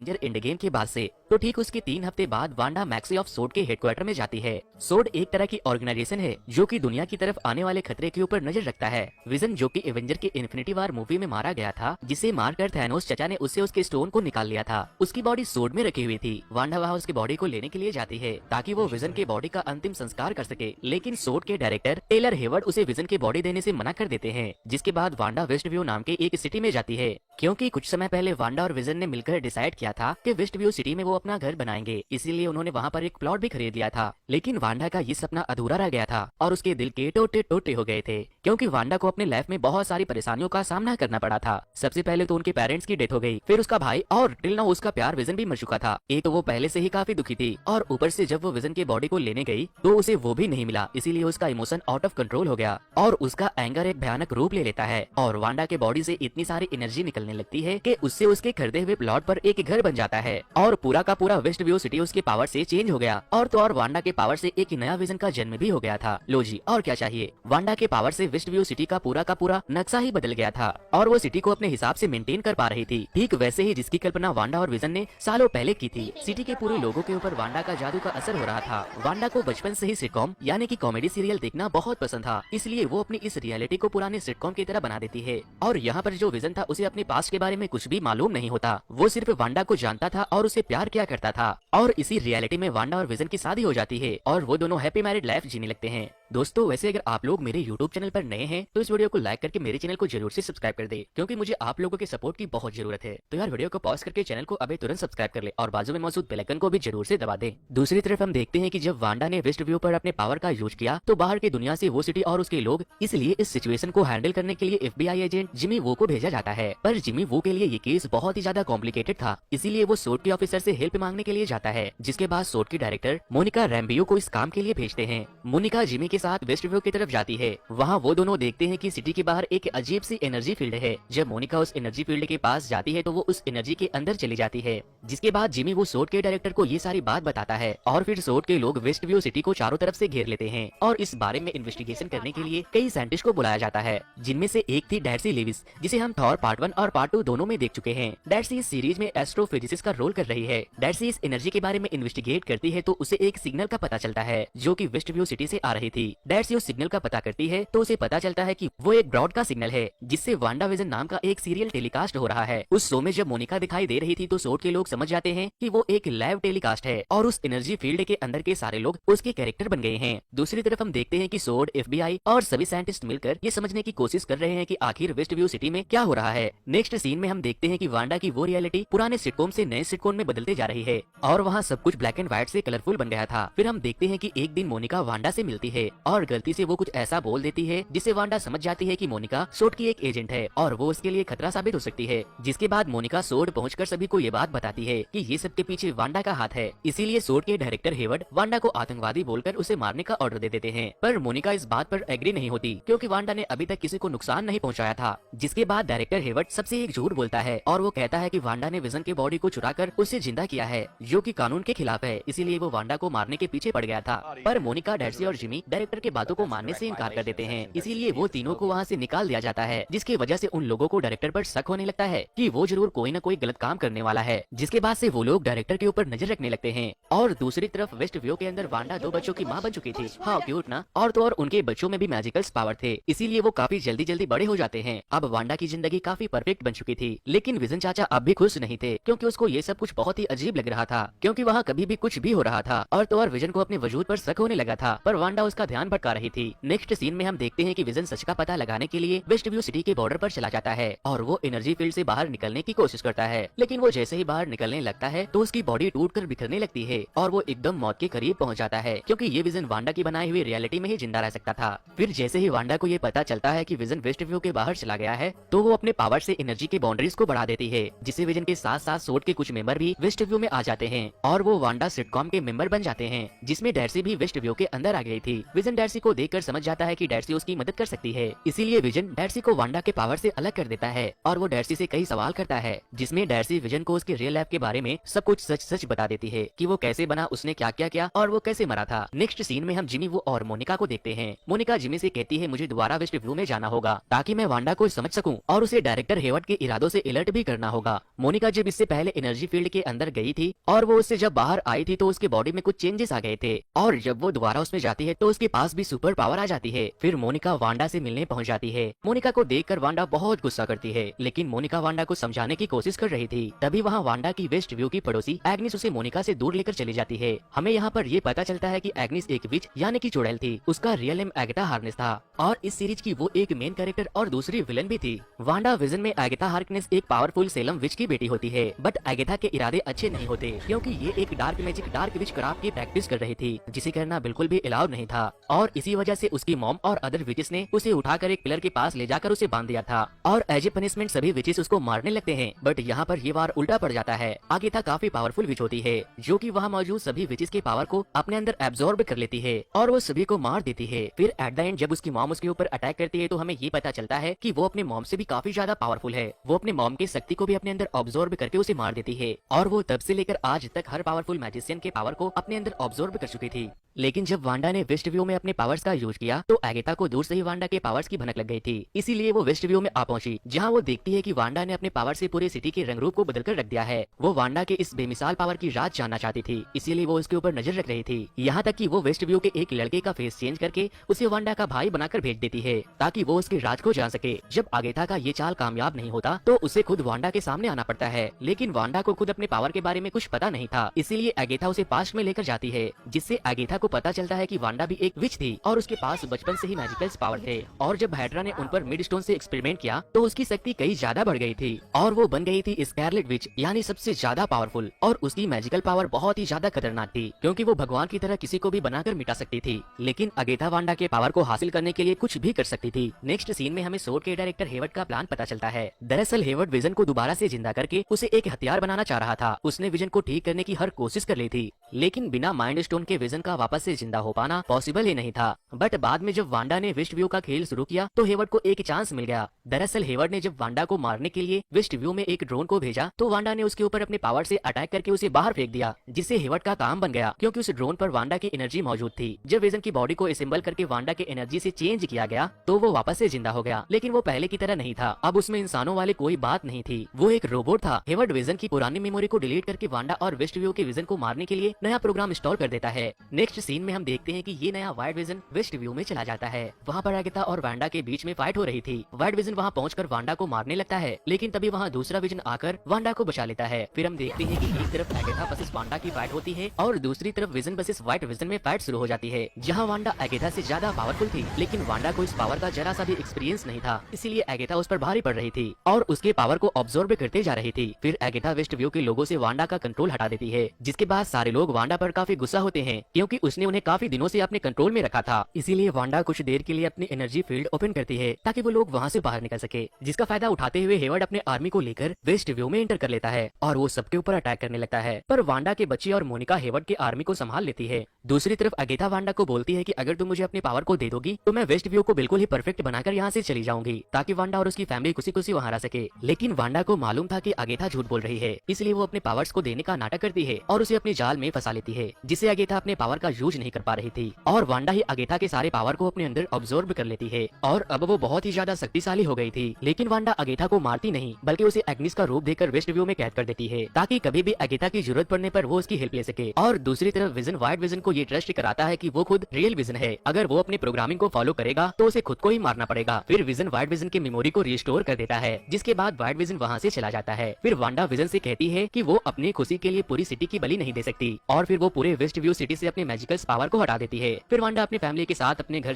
Avenger end game के बाद से तो ठीक उसके 3 हफ्ते बाद वांडा मैक्सी ऑफ सोड के हेडक्वार्टर में जाती है। सोड एक तरह की ऑर्गेनाइजेशन है जो कि दुनिया की तरफ आने वाले खतरे के ऊपर नजर रखता है। विजन जो कि एवेंजर के इन्फिनिटी वॉर मूवी में मारा गया था, जिसे मारकर थैनोस चचा ने उससे उसके स्टोन को निकाल लिया था, उसकी बॉडी सोड में रखी हुई थी। वांडा वहाँ उसकी बॉडी को लेने के लिए जाती है ताकि वो विजन के बॉडी का अंतिम संस्कार कर सके, लेकिन सोड के डायरेक्टर टेलर हेवर्ड उसे विजन के बॉडी देने से मना कर देते हैं। जिसके बाद वांडा वेस्ट व्यू नाम के एक सिटी में जाती है, क्योंकि कुछ समय पहले वांडा और विजन ने मिलकर डिसाइड किया था कि वेस्ट व्यू सिटी में वो अपना घर बनाएंगे, इसीलिए उन्होंने वहाँ पर एक प्लॉट भी खरीद लिया था। लेकिन वांडा का ये सपना अधूरा रह गया था और उसके दिल के टोटे टोटे हो गए थे, क्योंकि वांडा को अपने लाइफ में बहुत सारी परेशानियों का सामना करना पड़ा था। सबसे पहले तो उनके पेरेंट्स की डेथ हो गई, फिर उसका भाई और टिल नाउ उसका प्यार विजन भी मर चुका था। एक तो वो पहले से ही काफी दुखी थी और ऊपर से जब वो विजन के बॉडी को लेने गई तो उसे वो भी नहीं मिला, इसीलिए उसका इमोशन आउट ऑफ कंट्रोल हो गया और उसका एंगर एक भयानक रूप ले लेता है और वांडा के बॉडी से इतनी सारी एनर्जी निकलने लगती है कि उससे उसके खरीदे हुए प्लॉट पर एक घर बन जाता है और पूरा का पूरा वेस्ट व्यू सिटी उसके पावर से चेंज हो गया। और तो और वांडा के पावर से एक नया विजन का जन्म भी हो गया था। लो जी, और क्या चाहिए। वांडा के पावर से वेस्ट व्यू सिटी का पूरा नक्शा ही बदल गया था और वो सिटी को अपने हिसाब से मेंटेन कर पा रही थी, ठीक वैसे ही जिसकी कल्पना वांडा और विजन ने सालों पहले की थी। सिटी के पूरे लोगों के ऊपर वांडा का जादू का असर हो रहा था। वांडा को बचपन से ही सिटकॉम यानी कि कॉमेडी सीरियल देखना बहुत पसंद था, इसलिए वो अपनी इस रियलिटी को पुराने सिटकॉम की तरह बना देती है। और यहाँ पर जो विजन था उसे अपने पास्ट के बारे में कुछ भी मालूम नहीं होता, वो सिर्फ वांडा को जानता था और उसे प्यार किया करता था। और इसी रियलिटी में वांडा और विजन की शादी हो जाती है और वो दोनों हैप्पी मैरिड लाइफ जीने लगते हैं। दोस्तों, वैसे अगर आप लोग मेरे YouTube चैनल पर नए हैं तो इस वीडियो को लाइक करके मेरे चैनल को जरूर से सब्सक्राइब कर दे, क्योंकि मुझे आप लोगों के सपोर्ट की बहुत जरूरत है। तो यार वीडियो को पॉज करके चैनल को अभी तुरंत सब्सक्राइब कर ले और बाजू में मौजूद बेल आइकन को भी जरूर से दबा दे। दूसरी तरफ हम देखते हैं कि जब वांडा ने वेस्ट व्यू पर अपने पावर का यूज किया तो बाहर की दुनिया से वो सिटी और उसके लोग, इसलिए इस सिचुएशन को हैंडल करने के लिए FBI एजेंट जिमी वो को भेजा जाता है। पर जिमी वो के लिए ये केस बहुत ही ज्यादा कॉम्प्लिकेटेड था, इसीलिए वो सोड के ऑफिसर से हेल्प मांगने के लिए जाता है। जिसके बाद सोड की डायरेक्टर मोनिका रैम्बियो को इस काम के लिए भेजते हैं। मोनिका जिमी के साथ वेस्ट व्यू की तरफ जाती है। वहाँ वो दोनों देखते हैं कि सिटी के बाहर एक अजीब सी एनर्जी फील्ड है। जब मोनिका उस एनर्जी फील्ड के पास जाती है तो वो उस एनर्जी के अंदर चली जाती है। जिसके बाद जिमी वो सोड के डायरेक्टर को ये सारी बात बताता है और फिर सोड के लोग वेस्ट व्यू सिटी को चारों तरफ से घेर लेते हैं और इस बारे में इन्वेस्टिगेशन करने के लिए कई साइंटिस्ट को बुलाया जाता है, जिनमें से एक थी डार्सी लेविस, जिसे हम थॉर पार्ट 1 और पार्ट 2 दोनों में देख चुके हैं। डार्सी इस सीरीज में एस्ट्रोफिजिसिस्ट का रोल कर रही है। डार्सी इस एनर्जी के बारे में इन्वेस्टिगेट करती है तो उसे एक सिग्नल का पता चलता है जो कि वेस्ट व्यू सिटी से आ रही थी। डार्सी उस सिग्नल का पता करती है तो उसे पता चलता है कि वो एक ब्रॉड का सिग्नल है, जिससे वांडा विजन नाम का एक सीरियल टेलीकास्ट हो रहा है। उस शो में जब मोनिका दिखाई दे रही थी तो सोड के लोग समझ जाते हैं कि वो एक लाइव टेलीकास्ट है और उस एनर्जी फील्ड के अंदर के सारे लोग उसके कैरेक्टर बन गए हैं। दूसरी तरफ हम देखते हैं कि सोड, FBI और सभी साइंटिस्ट मिलकर ये समझने की कोशिश कर रहे हैं कि आखिर वेस्ट व्यू सिटी में क्या हो रहा है। नेक्स्ट सीन में हम देखते हैं कि वांडा की वो रियलिटी पुराने सिटकॉम से नए सिटकॉम में बदलते जा रही है और वहाँ सब कुछ ब्लैक एंड व्हाइट से कलरफुल बन गया था। फिर हम देखते हैं कि एक दिन मोनिका वांडा से मिलती है और गलती से वो कुछ ऐसा बोल देती है जिससे वांडा समझ जाती है कि मोनिका सोड की एक एजेंट है और वो उसके लिए खतरा साबित हो सकती है। जिसके बाद मोनिका सोड पहुंचकर सभी को ये बात बताती है कि ये सब के पीछे वांडा का हाथ है, इसीलिए सोड के डायरेक्टर हेवर्ड वांडा को आतंकवादी बोलकर उसे मारने का ऑर्डर दे देते हैं। पर मोनिका इस बात पर एग्री नहीं होती, क्योंकि वांडा ने अभी तक किसी को नुकसान नहीं पहुंचाया था। जिसके बाद डायरेक्टर हेवर्ड सबसे एक झूठ बोलता है और वो कहता है कि वांडा ने विजन के बॉडी को चुराकर उसे जिंदा किया है, जो कि कानून के खिलाफ है, इसीलिए वो वांडा को मारने के पीछे पड़ गया था। पर मोनिका, डार्सी और जिमी डायरेक्टर के बातों को मानने से इनकार कर देते हैं, इसीलिए वो तीनों को वहाँ से निकाल दिया जाता है। जिसकी वजह से उन लोगों को डायरेक्टर पर शक होने लगता है कि वो जरूर कोई न कोई गलत काम करने वाला है। जिसके बाद से वो लोग डायरेक्टर के ऊपर नजर रखने लगते हैं। और दूसरी तरफ वेस्ट व्यू के अंदर वांडा 2 बच्चों की माँ बन चुकी थी। हाँ, क्यूट ना। और तो और उनके बच्चों में भी मैजिकल पावर थे, इसीलिए वो काफी जल्दी बड़े हो जाते हैं। अब वांडा की जिंदगी काफी परफेक्ट बन चुकी थी, लेकिन विजन चाचा अब भी खुश नहीं थे, क्योंकि उसको ये सब कुछ बहुत ही अजीब लग रहा था, क्योंकि वहाँ कभी भी कुछ भी हो रहा था। और तो और विजन को अपने वजूद पर शक होने लगा था, पर वांडा उसका ध्यान भटका रही थी। नेक्स्ट सीन में हम देखते हैं कि विजन सच का पता लगाने के लिए वेस्ट व्यू सिटी के बॉर्डर पर चला जाता है और वो एनर्जी फील्ड से बाहर निकलने की कोशिश करता है, लेकिन वो जैसे ही बाहर निकलने लगता है तो उसकी बॉडी टूटकर बिखरने लगती है और वो एकदम मौत के करीब पहुंच जाता है, क्योंकि ये विजन वांडा की बनाई हुई रियलिटी में ही जिंदा रह सकता था। फिर जैसे ही वांडा को ये पता चलता है कि विजन वेस्ट व्यू के बाहर चला गया है तो वो अपने पावर से एनर्जी की बाउंड्रीज को बढ़ा देती है, जिससे विजन के साथ साथ सोड के कुछ मेंबर भी वेस्ट व्यू में आ जाते हैं और वो वांडा सिटकॉम के मेंबर बन जाते हैं, जिसमें डार्सी भी वेस्ट व्यू के अंदर आ गई थी। विजन विजन डैर्सी को देखकर समझ जाता है कि डैर्सी उसकी मदद कर सकती है, इसीलिए विजन डैर्सी को वांडा के पावर से अलग कर देता है और वो डैर्सी से कई सवाल करता है, जिसमें डैर्सी विजन को उसके रियल लाइफ के बारे में सब कुछ सच सच बता देती है कि वो कैसे बना, उसने क्या क्या किया और वो कैसे मरा था। नेक्स्ट सीन में हम जिमी वो और मोनिका को देखते हैं। मोनिका जिमी से कहती है मुझे दोबारा वेस्ट व्यू में जाना होगा ताकि मैं वांडा को समझ सकूं और उसे डायरेक्टर हेवर्ड के इरादों से अलर्ट भी करना होगा। मोनिका जब इससे पहले एनर्जी फील्ड के अंदर गई थी और वो उससे जब बाहर आई थी तो उसके बॉडी में कुछ चेंजेस आ गए थे और जब वो दोबारा उसमें जाती है तो उसके पास भी सुपर पावर आ जाती है। फिर मोनिका वांडा से मिलने पहुंच जाती है। मोनिका को देखकर वांडा बहुत गुस्सा करती है, लेकिन मोनिका वांडा को समझाने की कोशिश कर रही थी। तभी वहाँ वांडा की वेस्ट व्यू की पड़ोसी एग्निस उसे मोनिका से दूर लेकर चली जाती है। हमें यहाँ पर ये पता चलता है कि एग्निस एक विच यानी कि चुड़ैल थी। उसका रियल नेम एगाथा हार्कनेस था और इस सीरीज की वो एक मेन कैरेक्टर और दूसरी विलन भी थी। वांडा विजन में एगाथा हार्कनेस एक पावरफुल सेलम विच की बेटी होती है, बट एगाथा के इरादे अच्छे नहीं होते क्योंकि ये एक डार्क मैजिक डार्क विच क्राफ्ट की प्रैक्टिस कर रही थी, जिसे करना बिल्कुल भी अलाउड नहीं था और इसी वजह से उसकी मॉम और अदर विचेस ने उसे उठाकर एक पिलर के पास ले जाकर उसे बांध दिया था और एज ए पनिशमेंट सभी विचेस उसको मारने लगते हैं। बट यहाँ पर ये वार उल्टा पड़ जाता है। एगाथा काफी पावरफुल विच होती है जो कि वहाँ मौजूद सभी विचेस के पावर को अपने अंदर एब्जॉर्ब कर लेती है और वो सभी को मार देती है। फिर एट द एंड जब उसकी मॉम उसके ऊपर अटैक करती है तो हमें ये पता चलता है कि वो अपने मॉम से भी काफी ज्यादा पावरफुल है। वो अपने मॉम की शक्ति को भी अपने अंदर ऑब्जॉर्ब करके उसे मार देती है और वो तब से लेकर आज तक हर पावरफुल मैजिशियन के पावर को अपने अंदर ऑब्जॉर्ब कर चुकी थी। लेकिन जब वांडा ने वेस्ट व्यू में अपने पावर्स का यूज किया तो एगाथा को दूर से ही वांडा के पावर्स की भनक लग गई थी, इसीलिए वो वेस्ट व्यू में आ पहुंची, जहां वो देखती है कि वांडा ने अपने पावर से पूरे सिटी के रंग रूप को बदलकर रख दिया है। वो वांडा के इस बेमिसाल पावर की राज जानना चाहती थी, इसीलिए वो उसके ऊपर नजर रख रही थी। यहाँ तक कि वो वेस्ट व्यू के एक लड़के का फेस चेंज करके उसे वांडा का भाई बनाकर भेज देती है ताकि वो उसके राज को जान सके। जब एगाथा का ये चाल कामयाब नहीं होता तो उसे खुद वांडा के सामने आना पड़ता है, लेकिन वांडा को खुद अपने पावर के बारे में कुछ पता नहीं था, इसीलिए एगाथा उसे पास्ट में लेकर जाती है, जिससे एगाथा को पता चलता है कि वांडा भी एक विच थी और उसके पास बचपन से ही मैजिकल पावर थे और जब हाइड्रा ने उन पर मिडस्टोन से एक्सपेरिमेंट किया तो उसकी शक्ति कई ज्यादा बढ़ गई थी और वो बन गई थी स्कारलेट विच यानी सबसे ज्यादा पावरफुल और उसकी मैजिकल पावर बहुत ही ज्यादा खतरनाक थी क्योंकि वो भगवान की तरह किसी को भी बनाकर मिटा सकती थी। लेकिन एगाथा वांडा के पावर को हासिल करने के लिए कुछ भी कर सकती थी। नेक्स्ट सीन में हमें सोर्ड के डायरेक्टर हेवर्ड का प्लान पता चलता है। दरअसल हेवर्ड विजन को दोबारा से जिंदा करके उसे एक हथियार बनाना चाह रहा था। उसने विजन को ठीक करने की हर कोशिश कर ली थी, लेकिन बिना माइंड स्टोन के विजन का वापस से जिंदा हो पाना पॉसिबल ही नहीं था। बट बाद में जब वांडा ने वेस्ट व्यू का खेल शुरू किया तो हेवर्ड को एक चांस मिल गया। दरअसल हेवर्ड ने जब वांडा को मारने के लिए वेस्ट व्यू में एक ड्रोन को भेजा तो वांडा ने उसके ऊपर अपने पावर से अटैक करके उसे बाहर फेंक दिया, जिससे हेवर्ड का काम बन गया क्योंकि उस ड्रोन पर वांडा की एनर्जी मौजूद थी। जब विजन की बॉडी को असेंबल करके वांडा के एनर्जी से चेंज किया गया तो वो वापस से जिंदा हो गया, लेकिन वो पहले की तरह नहीं था। अब उसमें इंसानों वाले कोई बात नहीं थी, वो एक रोबोट था। हेवर्ड विजन की पुरानी मेमोरी को डिलीट करके वांडा और वेस्ट व्यू के विजन को मारने के लिए नया प्रोग्राम इंस्टॉल कर देता है। नेक्स्ट सीन में हम देखते हैं कि ये नया वाइट विजन वेस्ट व्यू में चला जाता है। वहाँ पर एगाथा और वांडा के बीच में फाइट हो रही थी। वाइट विजन वहाँ पहुंचकर वांडा को मारने लगता है, लेकिन तभी वहाँ दूसरा विजन आकर वांडा को बचा लेता है। फिर हम देखते हैं कि एक तरफ एगाथा वर्सेस वांडा की फाइट होती है और दूसरी तरफ विजन वर्सेस व्हाइट विजन में फाइट शुरू हो जाती है, जहाँ वांडा एगाथा से ज्यादा पावरफुल थी, लेकिन वांडा को इस पावर का जरा सा भी एक्सपीरियंस नहीं था, इसीलिए एगाथा उस पर भारी पड़ रही थी और उसके पावर को ऑब्जॉर्ब करते जा रही थी। फिर एगाथा वेस्ट व्यू के लोगों से वांडा का कंट्रोल हटा देती है, जिसके बाद सारे लोग वांडा पर काफी गुस्सा होते हैं क्योंकि उसने उन्हें काफी दिनों से अपने कंट्रोल में रखा था। इसीलिए वांडा कुछ देर के लिए अपनी एनर्जी फील्ड ओपन करती है ताकि वो लोग वहाँ से बाहर निकल सके, जिसका फायदा उठाते हुए हेवर्ड अपने आर्मी को लेकर वेस्ट व्यू में एंटर कर लेता है और वो सबके ऊपर अटैक करने लगता है। पर वांडा के बच्चे और मोनिका हेवर्ड के आर्मी को संभाल लेती है। दूसरी तरफ एगाथा वांडा को बोलती है कि अगर तुम मुझे अपने पावर को दे दोगी तो मैं वेस्ट व्यू को बिल्कुल ही परफेक्ट बनाकर यहाँ से चली जाऊंगी ताकि वांडा और उसकी फैमिली खुशी खुशी वहाँ रह सके। लेकिन वांडा को मालूम था कि एगाथा झूठ बोल रही है, इसलिए वो अपने पावर्स को देने का नाटक करती है और उसे अपने जाल में फंसा लेती है, जिससे एगाथा अपने पावर का यूज नहीं कर पा रही थी और वांडा ही एगाथा के सारे पावर को अपने अंदर ऑब्जॉर्ब कर लेती है और अब वो बहुत ही ज्यादा शक्तिशाली हो गई थी। लेकिन वांडा एगाथा को मारती नहीं बल्कि उसे एग्निस का रूप देकर वेस्ट व्यू में कैद कर देती है ताकि कभी भी एगाथा की जरूरत पड़ने पर वो उसकी हेल्प ले सके। और दूसरी तरफ विजन व्हाइट विजन को ये ट्रस्ट कराता है कि वो खुद रियल विजन है, अगर वो अपने प्रोग्रामिंग को फॉलो करेगा तो उसे खुद को ही मारना पड़ेगा। फिर विजन व्हाइट विजन की मेमोरी को रिस्टोर कर देता है, जिसके बाद व्हाइट विजन वहाँ से चला जाता है। फिर वांडा विजन से कहती है कि वो अपनी खुशी के लिए पूरी सिटी की बलि नहीं दे सकती और फिर वो पूरे वेस्ट व्यू सिटी से अपने मैजिकल पावर को हटा देती है। फिर वांडा अपनी फैमिली के साथ अपने घर